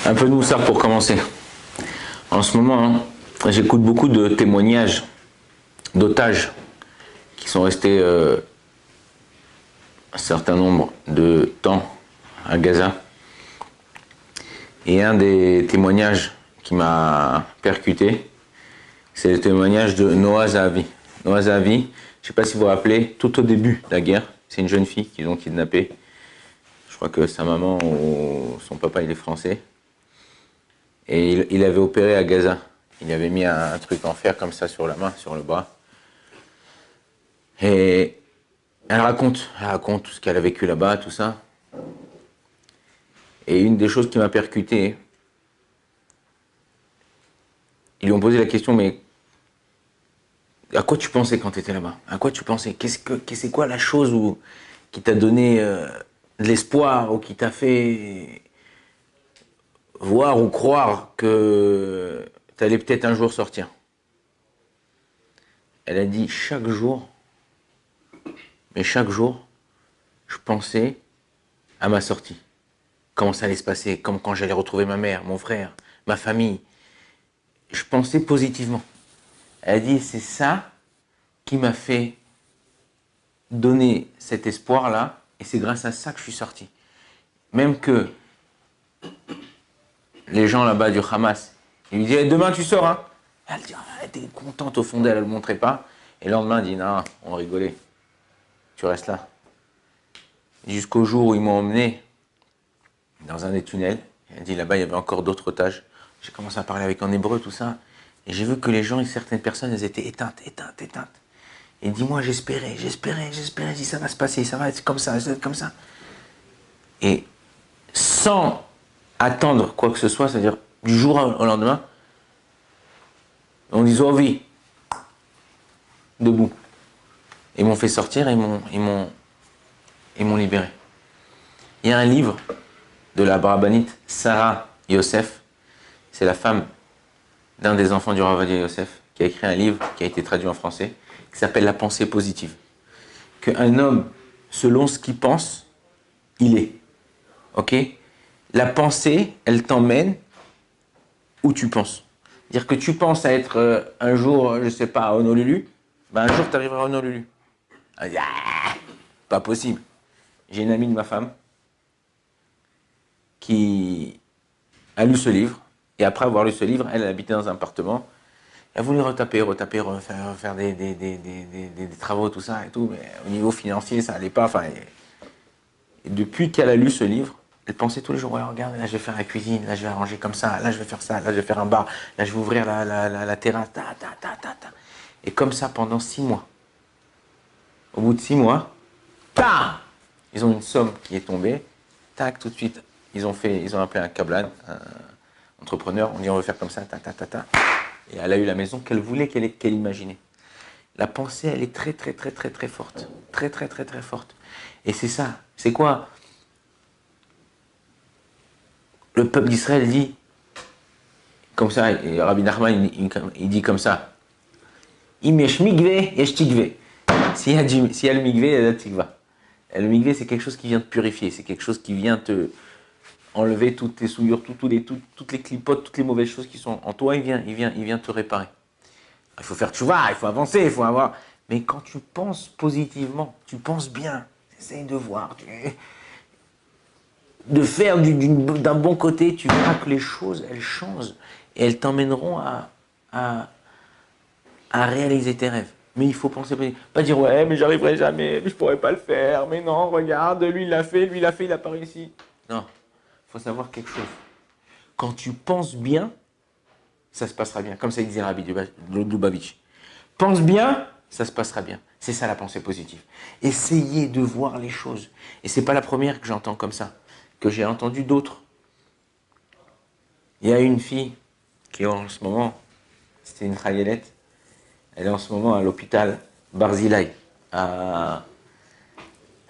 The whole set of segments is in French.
Un peu de moussard pour commencer. En ce moment, j'écoute beaucoup de témoignages d'otages qui sont restés un certain nombre de temps à Gaza. Et un des témoignages qui m'a percuté, c'est le témoignage de Noa Zahavi. Noa Zahavi, je ne sais pas si vous vous rappelez, tout au début de la guerre, c'est une jeune fille qu'ils ont kidnappée. Je crois que sa maman ou son papa, il est français. Et il avait opéré à Gaza. Il avait mis un truc en fer comme ça sur la main, sur le bras. Et elle raconte tout ce qu'elle a vécu là-bas, tout ça. Et une des choses qui m'a percuté, ils lui ont posé la question, mais à quoi tu pensais quand tu étais là-bas? À quoi tu pensais? C'est quoi la chose qui t'a donné de l'espoir ou qui t'a fait voir ou croire que tu allais peut-être un jour sortir? Elle a dit chaque jour, je pensais à ma sortie. Comment ça allait se passer, comme quand j'allais retrouver ma mère, mon frère, ma famille. Je pensais positivement. Elle a dit, c'est ça qui m'a fait donner cet espoir-là, et c'est grâce à ça que je suis sorti. Même que les gens là-bas du Hamas, ils lui disaient, demain tu sors, hein. Elle dit, elle était contente au fond d'elle, elle ne le montrait pas. Et le lendemain, elle dit, non, on rigolait, tu restes là. Jusqu'au jour où ils m'ont emmené dans un des tunnels. Elle dit, là-bas, il y avait encore d'autres otages. J'ai commencé à parler avec en hébreu, tout ça. Et j'ai vu que les gens et certaines personnes, elles étaient éteintes. Et dis-moi, j'espérais, si ça va se passer, ça va être comme ça, Et sans attendre quoi que ce soit, c'est-à-dire du jour au lendemain, on dit, oh oui, debout. Ils m'ont fait sortir, ils m'ont libéré. Il y a un livre de la Barbanite Sarah Yosef, c'est la femme d'un des enfants du Rav Ovadia Yosef, qui a écrit un livre qui a été traduit en français, qui s'appelle La pensée positive. Qu'un homme, selon ce qu'il pense, il est. Ok? La pensée, elle t'emmène où tu penses. Dire que tu penses à être un jour, je sais pas, à Honolulu, ben un jour tu arriveras à Honolulu. Pas possible. J'ai une amie de ma femme qui a lu ce livre, et après avoir lu ce livre, elle habitait dans un appartement. Elle voulait retaper, refaire des travaux, tout ça et tout, mais au niveau financier, ça allait pas. Enfin, et depuis qu'elle a lu ce livre, elle pensait tous les jours, ouais, regarde, là je vais faire la cuisine, là je vais arranger comme ça, là je vais faire ça, là je vais faire un bar, là je vais ouvrir la terrasse, Et comme ça pendant 6 mois. Au bout de 6 mois, ils ont une somme qui est tombée, tout de suite, ils ont appelé un kablan, un entrepreneur, on dit on veut faire comme ça, Et elle a eu la maison qu'elle voulait, qu'elle imaginait. La pensée, elle est très forte. Très forte. Et c'est ça. C'est quoi? Le peuple d'Israël dit, comme ça, et Rabbi Nachman, il dit comme ça. Im yesh migvé, yesh tikvé. S'il y a le migvé, il y a la tikva. Et le migvé, c'est quelque chose qui vient te purifier. C'est quelque chose qui vient te enlever toutes tes souillures, toutes les clipotes, toutes les mauvaises choses qui sont en toi. Il vient te réparer. Il faut faire tchouva, il faut avancer, il faut avoir... Mais quand tu penses positivement, tu penses bien, essaye de voir, de faire d'un bon côté, tu verras que les choses, elles changent et elles t'emmèneront à réaliser tes rêves. Mais il faut penser positivement. Pas dire, ouais, mais j'arriverai jamais, mais je pourrais pas le faire, mais non, regarde, lui il l'a fait, il a pas réussi. Non, il faut savoir quelque chose. Quand tu penses bien, ça se passera bien. Comme ça il disait Rabbi Lubavitch. Pense bien, ça se passera bien. C'est ça la pensée positive. Essayez de voir les choses. Et c'est pas la première que j'entends comme ça, que j'ai entendu d'autres. Il y a une fille qui est en ce moment, c'était une chayelette, elle est en ce moment à l'hôpital Barzilai, à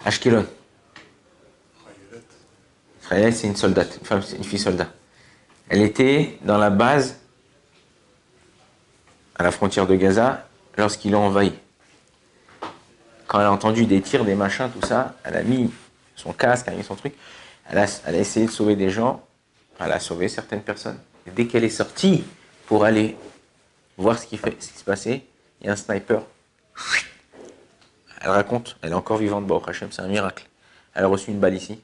Ashkelon. Chayelette, c'est une soldate, une fille soldat. Elle était dans la base à la frontière de Gaza lorsqu'ils l'ont envahi. Quand elle a entendu des tirs, des machins, tout ça, elle a mis son casque, elle a mis son truc, elle a essayé de sauver des gens, Elle a sauvé certaines personnes. Et dès qu'elle est sortie pour aller voir ce qui se passait, il y a un sniper. Elle raconte, elle est encore vivante, Baruch Hashem, c'est un miracle. Elle a reçu une balle ici.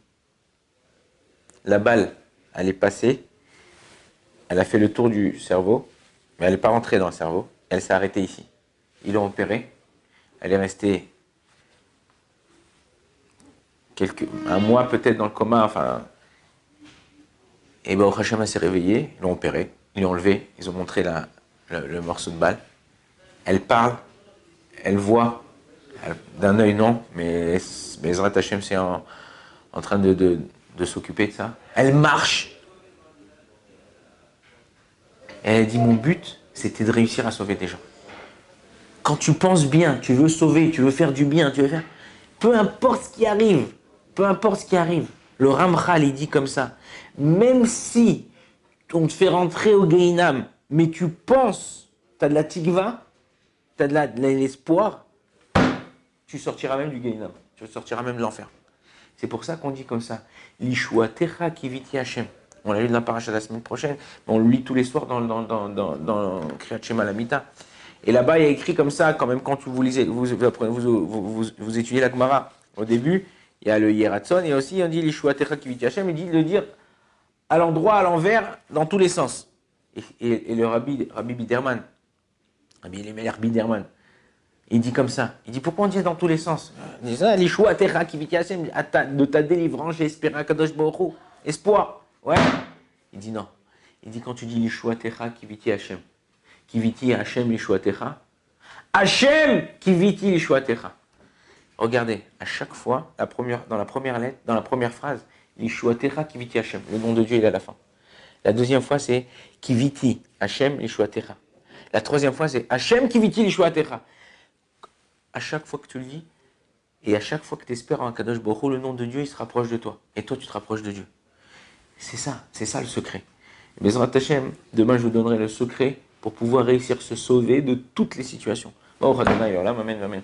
La balle, elle est passée, elle a fait le tour du cerveau, mais elle n'est pas rentrée dans le cerveau. Elle s'est arrêtée ici. Ils l'ont opérée. Elle est restée un mois peut-être dans le coma, enfin. Et Baruch Hashem, elle s'est réveillée, ils l'ont opérée, ils l'ont enlevée, ils ont montré le morceau de balle. Elle parle, elle voit, d'un œil non, mais Ezrat Hashem c'est en train de s'occuper de ça. Elle marche. Et elle dit, mon but, c'était de réussir à sauver des gens. Quand tu penses bien, tu veux sauver, tu veux faire du bien, tu veux faire... Peu importe ce qui arrive, peu importe ce qui arrive. Le Ramchal, il dit comme ça, même si on te fait rentrer au Gehinam, mais tu penses, tu as de la tikva, tu as de l'espoir, tu sortiras même du Gehinam, tu sortiras même de l'enfer. C'est pour ça qu'on dit comme ça, Lishua Techa Kiviti Hashem. On l'a lu dans la paracha la semaine prochaine, mais on le lit tous les soirs dans Kriyat Shema Lamita. Et là-bas, il y a écrit comme ça, quand même, quand vous lisez, vous étudiez la Gemara. Au début, il y a le Yeratson, et aussi, on dit Lishua Techa Kiviti Hashem, il dit de dire à l'endroit, à l'envers, dans tous les sens. Et le Rabbi Biderman, Rabbi Elimelech Biderman, il dit comme ça. Il dit, pourquoi on dit dans tous les sens? Il dit ça, Lishua Techa Kiviti Hashem, de ta délivrance, j'ai espéré à Kadosh Baruch Hu. Espoir. Ouais. Il dit non. Il dit quand tu dis Lishua Techa Kiviti Hashem. Kiviti Hashem Lishua Techa. Hashem Kiviti Lishua Techa. Regardez, à chaque fois, dans la première lettre, dans la première phrase, Lishua Techa Kiviti Hashem. Le nom de Dieu, il est à la fin. La deuxième fois, c'est Kiviti Hashem Lishua Techa. La troisième fois, c'est Hashem Kiviti Lishua Techa. À chaque fois que tu le dis, et à chaque fois que tu espères en Kadosh Baruch Hu, le nom de Dieu, il se rapproche de toi. Et toi, tu te rapproches de Dieu. C'est ça le secret. Bezrat Hashem, demain je vous donnerai le secret pour pouvoir réussir à se sauver de toutes les situations. Oh, Adonai, amen, amen.